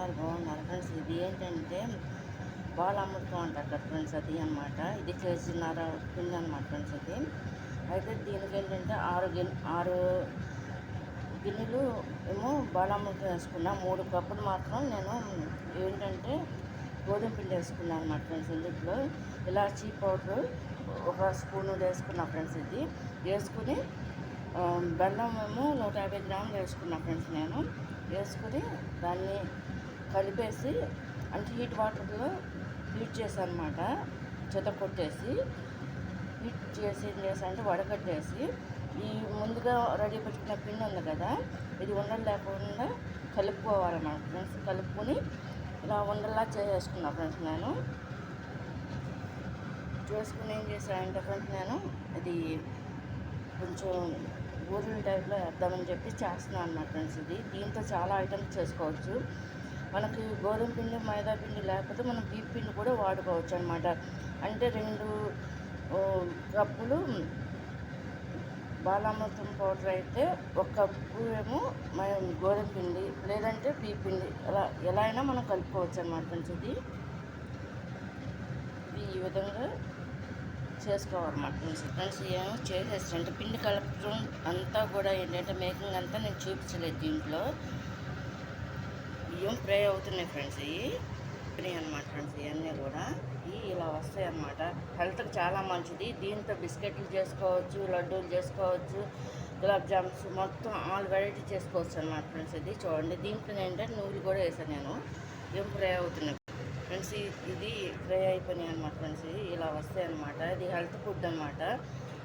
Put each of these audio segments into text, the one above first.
ఉన్నారు? బాగున్నారు ఫ్రెండ్స్. ఇది ఏంటంటే బాలామృతం అంటారు కదా ఫ్రెండ్స్, అది అనమాట. ఇది కేజీన్నర పిండి అనమాట ఫ్రెండ్స్. ఇది అయితే దీనికి ఏంటంటే 6 గిన్నెలు ఏమో బాలామృతం వేసుకున్నా. 3 కప్పులు మాత్రం నేను ఏంటంటే గోధుమ పిండి వేసుకున్నాను అనమాట ఫ్రెండ్స్. ఇందులో ఇలాచీ పౌడర్ 1 స్పూను వేసుకున్నా ఫ్రెండ్స్. ఇది వేసుకుని బెల్లం ఏమో 150 గ్రాములు వేసుకున్నా ఫ్రెండ్స్. నేను వేసుకుని దాన్ని కలిపేసి అంటే హీట్ వాటర్లో హీట్ చేశాను అనమాట. చెత్త కొట్టేసి హీట్ చేసి ఏం చేశాను అంటే వడకట్టేసి ఈ ముందుగా రెడీ పెట్టుకున్న పిండి ఉంది కదా, ఇది ఉండలు లేకుండా కలుపుకోవాలన్నమాట ఫ్రెండ్స్. కలుపుకొని ఇలా ఉండల్లా చేసుకున్నా ఫ్రెండ్స్. నేను చేసుకుని ఏం చేశానంటే ఫ్రెండ్స్, నేను ఇది కొంచెం బూరెల టైప్లో వేద్దామని చెప్పి చేస్తున్నాను అన్నమాట ఫ్రెండ్స్. ఇది దీంతో చాలా ఐటమ్స్ చేసుకోవచ్చు. మనకి గోధుమ పిండి మైదా పిండి లేకపోతే మనం బియ్యం పిండి కూడా వాడుకోవచ్చు అనమాట. అంటే 2 కప్పులు బాలామృతం పౌడర్ అయితే 1 కప్పు ఏమో గోధుమ పిండి లేదంటే బియ్యం పిండి ఎలా అయినా మనం కలుపుకోవచ్చు అనమాట ఫ్రెండ్స్. ఇది ఈ విధంగా చేసుకోవాలన్నమాట ఫ్రెండ్స్. ఏమో చేసేసి పిండి కలపడం అంతా కూడా ఏంటంటే మేకింగ్ అంతా నేను చూపించలేదు. దీంట్లో బియ్యం ఫ్రై అవుతున్నాయి ఫ్రెండ్స్. ఇవి అనమాట ఫ్రెండ్స్. ఇవన్నీ కూడా ఇలా వస్తాయి అన్నమాట. హెల్త్కి చాలా మంచిది. దీంతో బిస్కెట్లు చేసుకోవచ్చు, లడ్డూలు చేసుకోవచ్చు, గులాబ్ జామ్స్ మొత్తం ఆల్ వెరైటీ చేసుకోవచ్చు అన్నమాట ఫ్రెండ్స్. ఇది చూడండి. దీంట్లో ఏంటంటే నువ్వులు కూడా వేసాను నేను. బియ్యం ఫ్రై అవుతున్నాయి ఫ్రెండ్స్. ఇది ఫ్రై అయిపోయినాయి అనమాట ఫ్రెండ్స్. ఇలా వస్తాయి అన్నమాట. ఇది హెల్త్ ఫుడ్ అనమాట.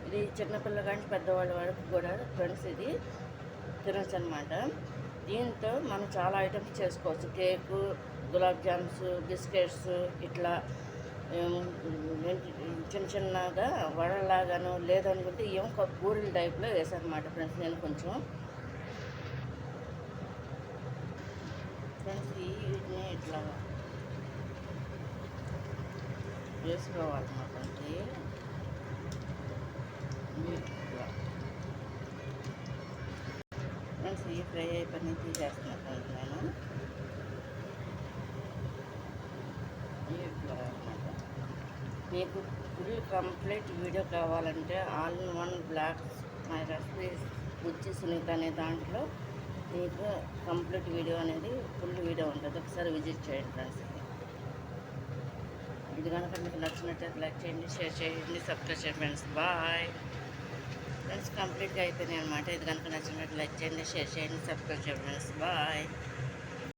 ఇది చిన్నపిల్ల కానీ పెద్దవాళ్ళ వరకు కూడా ఫ్రెండ్స్ ఇది తినచ్చు అనమాట. దీంతో మనం చాలా ఐటమ్స్ చేసుకోవచ్చు. కేకు, గులాబ్ జామ్స్, బిస్కెట్స్ ఇట్లా చిన్న చిన్నగా వడలాగాను లేదనుకుంటే ఏం బూరెల టైప్లో వేసానమాట ఫ్రెండ్స్. నేను కొంచెం ఫ్రెండ్స్ వీటిని ఇట్లా వేసుకోవాలన్నమాట. ఫ్రెండ్స్ ఈ ఫ్రై అయిపోయి తీసేస్తున్నాను నేను. ఇట్లా అనమాట. మీకు ఫుల్ కంప్లీట్ వీడియో కావాలంటే all in one blog my recipes Bujji Sunitha అనే దాంట్లో మీకు కంప్లీట్ వీడియో అనేది ఫుల్ వీడియో ఉంటుంది. ఒకసారి విజిట్ చేయండి ఫ్రెండ్స్. ఇది కనుక మీకు నచ్చినట్లయితే లైక్ చేయండి, షేర్ చేయండి, సబ్స్క్రైబ్ చేయండి ఫ్రెండ్స్. Bye friends. కంప్లీట్గా అయిపోయినాయి అనమాట. ఇది కనుక నచ్చినట్టు లైక్ చేయండి, షేర్ చేయండి, సబ్స్క్రైబ్ చేయండి ఫ్రెండ్స్. బాయ్.